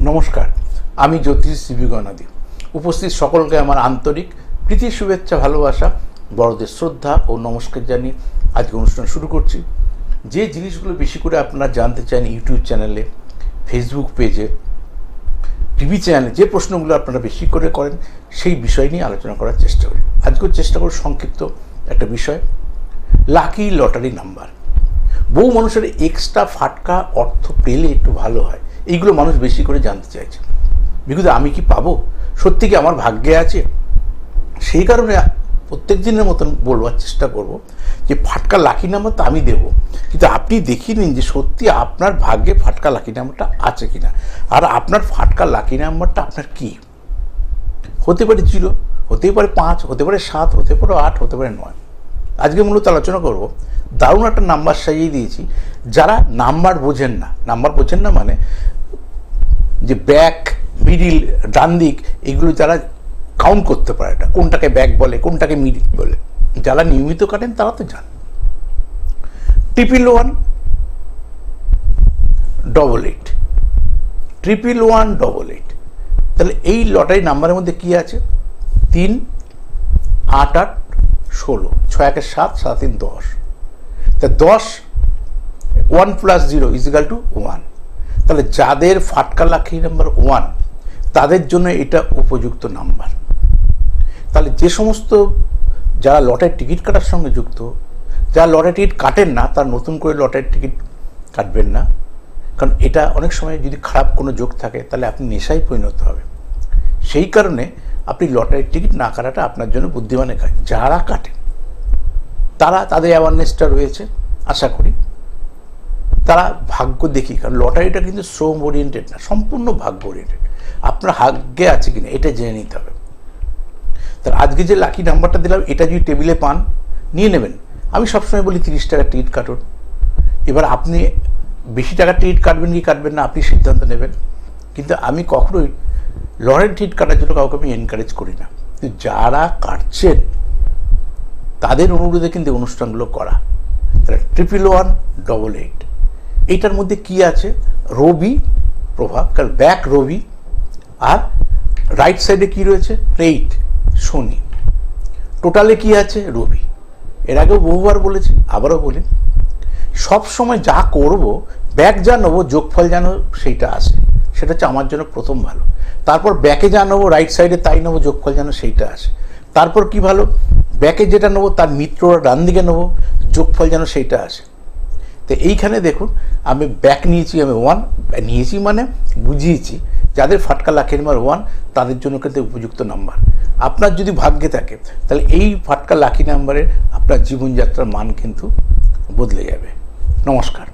নমস্কার, আমি জ্যোতিষ সিবি গণাদি। উপস্থিত সকলকে আমার আন্তরিক প্রীতি, শুভেচ্ছা, ভালোবাসা, বড়দের শ্রদ্ধা ও নমস্কার জানিয়ে আজকে অনুষ্ঠান শুরু করছি। যে জিনিসগুলো বেশি করে আপনারা জানতে চান ইউটিউব চ্যানেলে, ফেসবুক পেজে, টিভি চ্যানেলে, যে প্রশ্নগুলো আপনারা বেশি করে করেন সেই বিষয় নিয়ে আলোচনা করার চেষ্টা করি। আজকেও চেষ্টা করি সংক্ষিপ্ত একটা বিষয়, লাকি লটারি নাম্বার। বহু মানুষের এক্সট্রা ফাটকা অর্থ পেলে একটু ভালো হয়, এইগুলো মানুষ বেশি করে জানতে চাইছে। বিকজ আমি কি পাবো, সত্যি কি আমার ভাগ্যে আছে? সেই কারণে প্রত্যেক দিনের মতন বলবার চেষ্টা করব যে ফাটকা লাকি নাম্বার তো আমি দেবো, কিন্তু আপনি দেখিয়ে নিন যে সত্যি আপনার ভাগ্যে ফাটকা লাকি নাম্বারটা আছে কিনা, আর আপনার ফাটকা লাকি নাম্বারটা আপনার কি। হতে পারে 0, হতেই পারে 5, হতে পারে 7, হতে পারে 8, হতে পারে 9। আজকে মূলত আলোচনা করব, দারুণ একটা নাম্বার সাজিয়ে দিয়েছি। যারা নাম্বার বোঝেন না মানে যে ব্যাক, মিডিল, ডান দিক, এগুলো যারা কাউন্ট করতে পারে না, কোনটাকে ব্যাক বলে, কোনটাকে মিডিল বলে, যারা নিয়মিত কাটেন তারা তো জান। 11188, 11188। তাহলে এই লটারি নাম্বারের মধ্যে কি আছে? 3, 8, 8, 16, 6 1 7, 7 3 10। তা 10, 1 + 0 = 1। তাহলে যাদের ফাটকা লাকি নাম্বার 1, তাদের জন্য এটা উপযুক্ত নাম্বার। তাহলে যে সমস্ত যারা লটারির টিকিট কাটার সঙ্গে যুক্ত, যারা লটারি টিকিট কাটেন না, তার নতুন করে লটারির টিকিট কাটবেন না, কারণ এটা অনেক সময় যদি খারাপ কোনো যোগ থাকে তাহলে আপনি নেশায় পরিণত হবে। সেই কারণে আপনি লটারির টিকিট না কাটাটা আপনার জন্য বুদ্ধিমানের কাজ। যারা কাটেন তারা, তাদের অ্যাওয়ারনেসটা রয়েছে, আশা করি তারা ভাগ্য দেখি, কারণ লটারিটা কিন্তু শ্রম ওরিয়েন্টেড না, সম্পূর্ণ ভাগ্য ওরিয়েন্টেড। আপনার ভাগ্যে আছে কিনা এটা জেনে নিতে হবে। তার আজকে যে লাকি নাম্বারটা দিলাম, এটা যদি টেবিলে পান নিয়ে নেবেন। আমি সবসময় বলি 30 টাকার টিকিট কাটুন। এবার আপনি বেশি টাকার টিকিট কাটবেন কি কাটবেন না আপনি সিদ্ধান্ত নেবেন, কিন্তু আমি কখনোই লটারির টিকিট কাটার জন্য কাউকে আমি এনকারেজ করি না। কিন্তু যারা কাটছেন তাদের অনুরোধে কিন্তু অনুষ্ঠানগুলো করা। তাহলে 11188, এইটার মধ্যে কি আছে? রবি প্রভাব, কারণ ব্যাক রবি, আর রাইট সাইডে কি রয়েছে? 8 শনি। টোটালে কি আছে? রবি। এর আগেও বহুবার বলেছি, আবারও বলি, সব সময় যা করব, ব্যাক যা নেবো যোগফল যেন সেইটা আসে, সেটা হচ্ছে আমার জন্য প্রথম ভালো। তারপর ব্যাকে যা নেবো রাইট সাইডে তাই নেবো, যোগফল যেন সেইটা আসে। তারপর কি ভালো, ব্যাকে যেটা নেবো তার মিত্ররা ডান দিকে নেবো, যোগফল যেন সেইটা আসে। তো এইখানে দেখুন, আমি ব্যাক নিয়েছি, আমি 1 নিয়েছি মানে বুঝিয়েছি যাদের ফাটকা লাকি নাম্বার 1, তাদের জন্য কিন্তু উপযুক্ত নাম্বার। আপনার যদি ভাগ্যে থাকে তাহলে এই ফাটকা লাকি নাম্বারের আপনার জীবনযাত্রার মান কিন্তু বদলে যাবে। নমস্কার।